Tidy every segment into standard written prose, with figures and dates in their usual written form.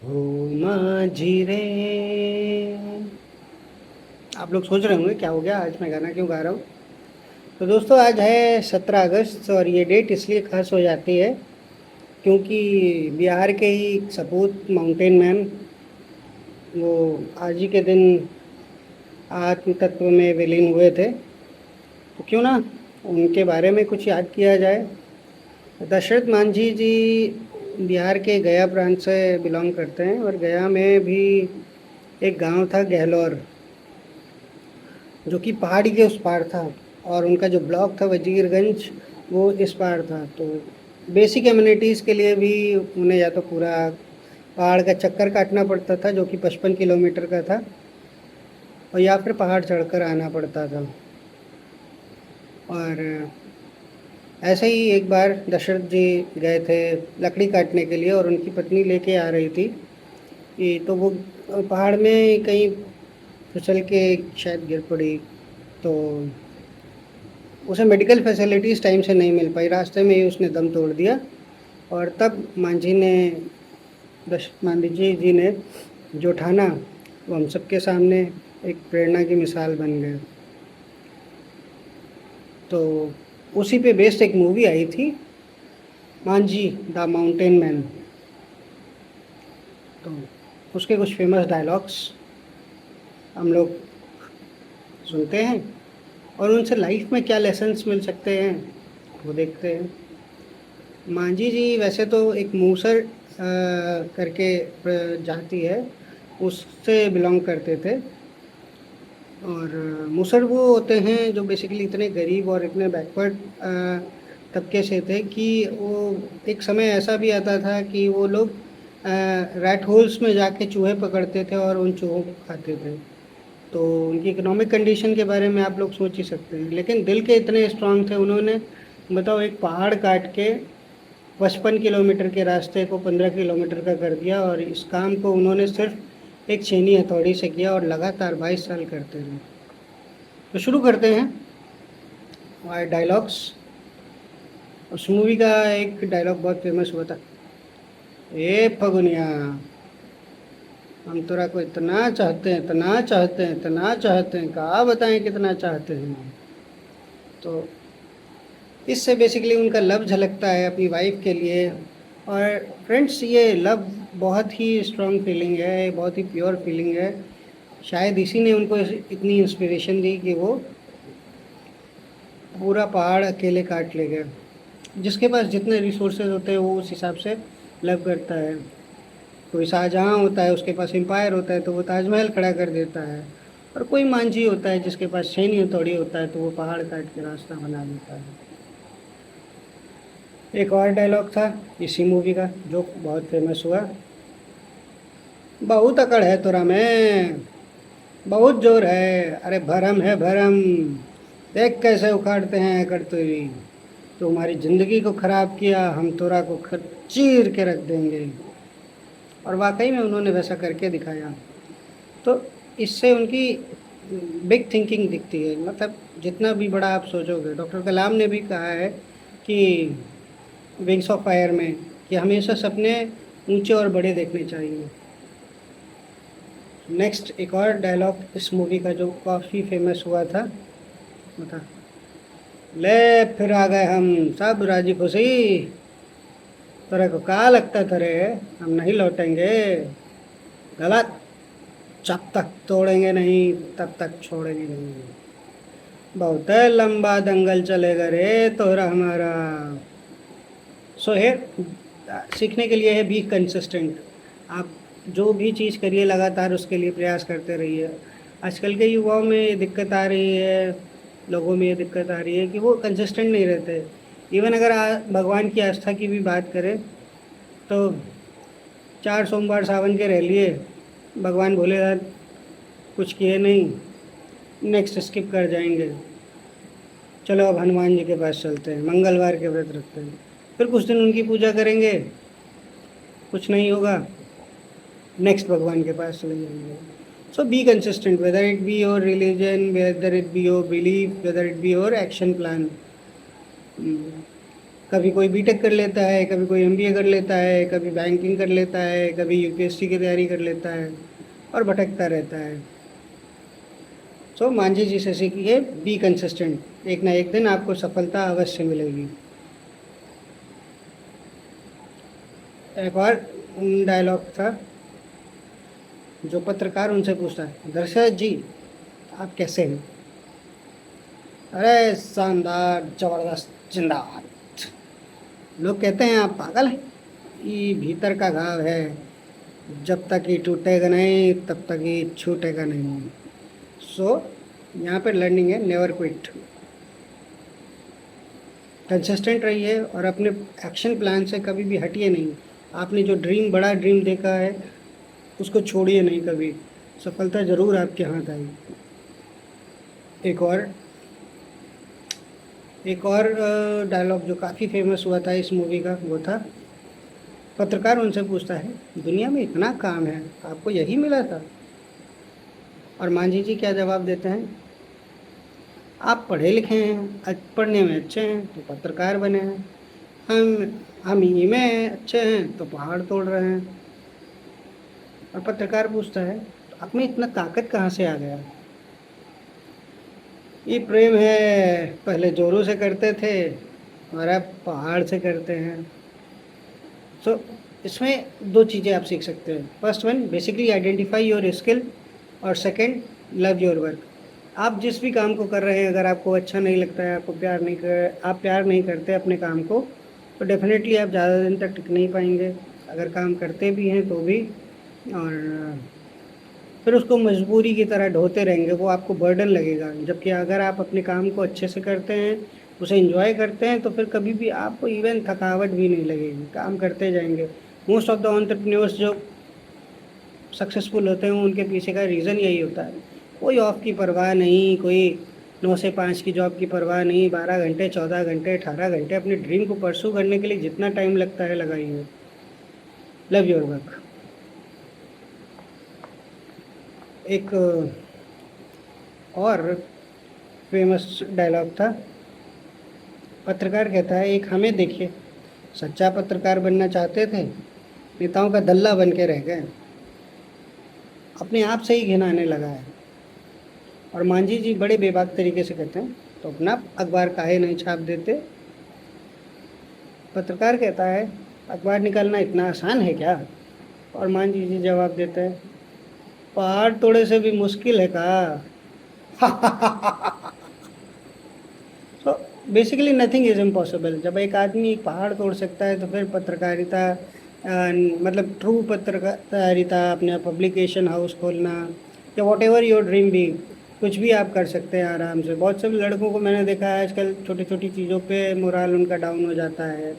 हो माझी रे। आप लोग सोच रहे होंगे क्या हो गया, आज मैं गाना क्यों गा रहा हूँ। तो दोस्तों, आज है 17 अगस्त और ये डेट इसलिए खास हो जाती है क्योंकि बिहार के ही सपूत माउंटेन मैन वो आज ही के दिन आत्म तत्व में विलीन हुए थे। तो क्यों ना उनके बारे में कुछ याद किया जाए। दशरथ मांझी जी बिहार के गया प्रांत से बिलोंग करते हैं और गया में भी एक गांव था गहलौर, जो कि पहाड़ी के उस पार था। और उनका जो ब्लॉक था वजीरगंज, वो इस पार था। तो बेसिक एम्यूनिटीज़ के लिए भी उन्हें या तो पूरा पहाड़ का चक्कर काटना पड़ता था, जो कि 55 किलोमीटर का था, और या फिर पहाड़ चढ़कर आना पड़ता था। और ऐसे ही एक बार दशरथ जी गए थे लकड़ी काटने के लिए और उनकी पत्नी लेके आ रही थी कि तो वो पहाड़ में कहीं फिसल के शायद गिर पड़ी। तो उसे मेडिकल फैसिलिटीज़ टाइम से नहीं मिल पाई, रास्ते में ही उसने दम तोड़ दिया। और तब मांझी ने दशरथ मांझी जी ने जो ठाना वो हम सबके सामने एक प्रेरणा की मिसाल बन गए। तो उसी पे बेस्ड एक मूवी आई थी, मांझी द माउंटेन मैन। तो उसके कुछ फेमस डायलॉग्स हम लोग सुनते हैं और उनसे लाइफ में क्या लेसन्स मिल सकते हैं वो देखते हैं। मांझी जी वैसे तो एक मूसर करके जाति है, उससे बिलोंग करते थे। और मूसर वो होते हैं जो बेसिकली इतने गरीब और इतने बैकवर्ड तबके से थे कि वो एक समय ऐसा भी आता था कि वो लोग रैट होल्स में जाके चूहे पकड़ते थे और उन चूहों को खाते थे। तो उनकी इकोनॉमिक कंडीशन के बारे में आप लोग सोच ही सकते हैं, लेकिन दिल के इतने स्ट्रांग थे। उन्होंने बताओ एक पहाड़ काट के 55 किलोमीटर के रास्ते को 15 किलोमीटर का कर दिया, और इस काम को उन्होंने सिर्फ एक छेनी हथौड़ी से किया और लगातार 22 साल करते रहे। तो शुरू करते हैं हमारे डायलॉग्स। उस मूवी का एक डायलॉग बहुत फेमस हुआ था, ए फगुनिया हम तोरा को इतना चाहते हैं, इतना चाहते हैं, इतना चाहते हैं, कहा बताएं कितना चाहते हैं। तो इससे बेसिकली उनका लव झलकता है अपनी वाइफ के लिए। और फ्रेंड्स, ये लव बहुत ही स्ट्रॉन्ग फीलिंग है, बहुत ही प्योर फीलिंग है। शायद इसी ने उनको इतनी इंस्पिरेशन दी कि वो पूरा पहाड़ अकेले काट ले गए। जिसके पास जितने रिसोर्सेज होते हैं वो उस हिसाब से लव करता है। कोई शाहजहाँ होता है, उसके पास एम्पायर होता है तो वो ताजमहल खड़ा कर देता है। और कोई मांझी होता है जिसके पास छेनी हथौड़ी होता है तो वो पहाड़ काट के रास्ता बना देता है। एक और डायलॉग था इसी मूवी का जो बहुत फेमस हुआ, बहुत अकड़ है तोरा में, बहुत जोर है, अरे भरम है भरम, देख कैसे उखाड़ते हैं अकड़ तेरी, तुम्हारी जिंदगी को खराब किया, हम तोरा को चीर के रख देंगे। और वाकई में उन्होंने वैसा करके दिखाया। तो इससे उनकी बिग थिंकिंग दिखती है। मतलब जितना भी बड़ा आप सोचोगे, डॉक्टर कलाम ने भी कहा है कि विंग्स ऑफ फायर में कि हमेशा सपने ऊंचे और बड़े देखने चाहिए। नेक्स्ट एक और डायलॉग इस मूवी का जो काफ़ी फेमस हुआ था, बता, ले फिर आ गए हम सब राजी खुशी, तेरे को क्या लगता था रे हम नहीं लौटेंगे, गलत, जब तक तोड़ेंगे नहीं तब तक छोड़ेंगे नहीं, बहुत लंबा दंगल चलेगा रे तोहरा हमारा। सो है सीखने के लिए है, बी कंसिस्टेंट। आप जो भी चीज़ करिए लगातार उसके लिए प्रयास करते रहिए। आजकल के युवाओं में ये दिक्कत आ रही है, लोगों में ये दिक्कत आ रही है कि वो कंसिस्टेंट नहीं रहते। इवन अगर भगवान की आस्था की भी बात करें तो 4 सोमवार सावन के रह लिए, भगवान भोलेनाथ कुछ किए नहीं, नेक्स्ट स्किप कर जाएंगे। चलो अब हनुमान जी के पास चलते हैं, मंगलवार के व्रत रखते हैं, फिर कुछ दिन उनकी पूजा करेंगे, कुछ नहीं होगा, नेक्स्ट भगवान के पास चले जाएंगे। So be consistent, whether it be your religion, whether it be your belief, whether it be your action plan. कभी कोई बीटेक कर लेता है, कभी कोई एमबीए कर लेता है, कभी बैंकिंग कर लेता है, कभी यूपीएससी की तैयारी कर लेता है और भटकता रहता है। सो मांझी जी से सीखिए, बी कंसिस्टेंट, एक ना एक दिन आपको सफलता अवश्य मिलेगी। एक और डायलॉग था, जो पत्रकार उनसे पूछता है, दर्शक जी आप कैसे हैं? अरे शानदार, जबरदस्त, जिंदाबाद। लोग कहते हैं आप पागल हैं, ये भीतर का घाव है, जब तक ये टूटेगा नहीं तब तक ये छूटेगा नहीं। सो यहाँ पे लर्निंग है, नेवर क्विट, कंसिस्टेंट रहिए और अपने एक्शन प्लान से कभी भी हटिए नहीं। आपने जो ड्रीम, बड़ा ड्रीम देखा है, उसको छोड़िए नहीं कभी, सफलता ज़रूर आपके हाथ आएगी। एक और डायलॉग जो काफ़ी फेमस हुआ था इस मूवी का, वो था, पत्रकार उनसे पूछता है, दुनिया में इतना काम है, आपको यही मिला था? और मांझी जी क्या जवाब देते हैं, आप पढ़े लिखे हैं, पढ़ने में अच्छे हैं तो पत्रकार बने हैं, हम ही में अच्छे हैं तो पहाड़ तोड़ रहे हैं। और पत्रकार पूछता है, तो आप में इतना ताकत कहाँ से आ गया? ये प्रेम है, पहले जोरों से करते थे और अब पहाड़ से करते हैं। सो इसमें दो चीज़ें आप सीख सकते हैं। First one, basically identify your skill, और सेकंड, लव योर वर्क। आप जिस भी काम को कर रहे हैं, अगर आपको अच्छा नहीं लगता है, आप प्यार नहीं करते अपने काम को, तो डेफिनेटली आप ज़्यादा दिन तक टिक नहीं पाएंगे। अगर काम करते भी हैं तो भी, और फिर उसको मजबूरी की तरह ढोते रहेंगे, वो आपको बर्डन लगेगा। जबकि अगर आप अपने काम को अच्छे से करते हैं, उसे एंजॉय करते हैं, तो फिर कभी भी आपको इवन थकावट भी नहीं लगेगी, काम करते जाएंगे। मोस्ट ऑफ द एंटरप्रेन्योर्स जो सक्सेसफुल होते हैं, उनके पीछे का रीज़न यही होता है, कोई ऑफ की परवाह नहीं, कोई 9 से 5 की जॉब की परवाह नहीं, 12 घंटे, 14 घंटे, 18 घंटे अपने ड्रीम को परसू करने के लिए जितना टाइम लगता है लगाइए। Love your work. एक और फेमस डायलॉग था, पत्रकार कहता है, एक हमें देखिए, सच्चा पत्रकार बनना चाहते थे, नेताओं का दल्ला बन के रह गए, अपने आप से ही घिन आने लगा है। और मांझी जी बड़े बेबाक तरीके से कहते हैं, तो अपना अखबार काहे नहीं छाप देते? पत्रकार कहता है, अखबार निकालना इतना आसान है क्या? और मांझी जी जवाब देते हैं, पहाड़ तोड़े से भी मुश्किल है का। तो बेसिकली नथिंग इज़ इम्पॉसिबल। जब एक आदमी एक पहाड़ तोड़ सकता है, तो फिर पत्रकारिता, मतलब ट्रू पत्रकारिता, अपना पब्लिकेशन हाउस खोलना, या वॉट एवर योर ड्रीम भी, कुछ भी आप कर सकते हैं आराम से। बहुत से लड़कों को मैंने देखा है आजकल, छोटी छोटी चीज़ों पे मोरल उनका डाउन हो जाता है,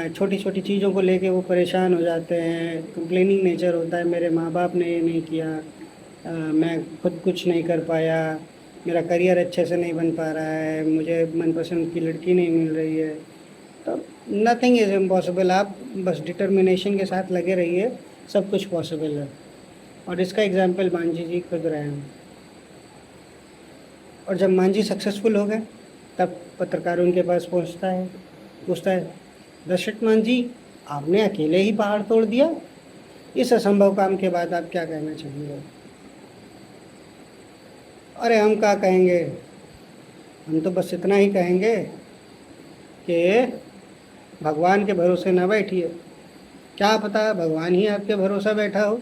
छोटी छोटी चीज़ों को लेके वो परेशान हो जाते हैं, कंप्लेनिंग नेचर होता है, मेरे माँ बाप ने ये नहीं किया, मैं खुद कुछ नहीं कर पाया, मेरा करियर अच्छे से नहीं बन पा रहा है, मुझे मनपसंद की लड़की नहीं मिल रही है। तो नथिंग इज़ इम्पॉसिबल, आप बस डिटर्मिनेशन के साथ लगे रहिए, सब कुछ पॉसिबल है। और इसका एग्जाम्पल मांझी जी खुद रहे हैं। और जब मांझी सक्सेसफुल हो गए, तब पत्रकार उनके पास पूछता है, दशरथ मांझी, आपने अकेले ही पहाड़ तोड़ दिया, इस असंभव काम के बाद आप क्या कहना चाहेंगे? अरे हम क्या कहेंगे, हम तो बस इतना ही कहेंगे कि भगवान के भरोसे ना बैठिए, क्या पता भगवान ही आपके भरोसा बैठा हो।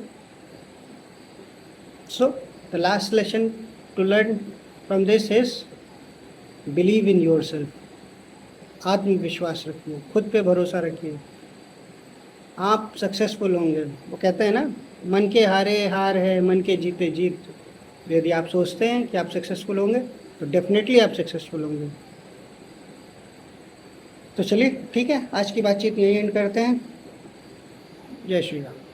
So the last lesson to learn from this is, believe in yourself. आत्मविश्वास रखिए, खुद पे भरोसा रखिए, आप सक्सेसफुल होंगे। वो कहते हैं ना, मन के हारे हार है, मन के जीते जीत। यदि आप सोचते हैं कि आप सक्सेसफुल होंगे, तो डेफिनेटली आप सक्सेसफुल होंगे। तो चलिए ठीक है, आज की बातचीत यही एंड करते हैं। जय श्री राम।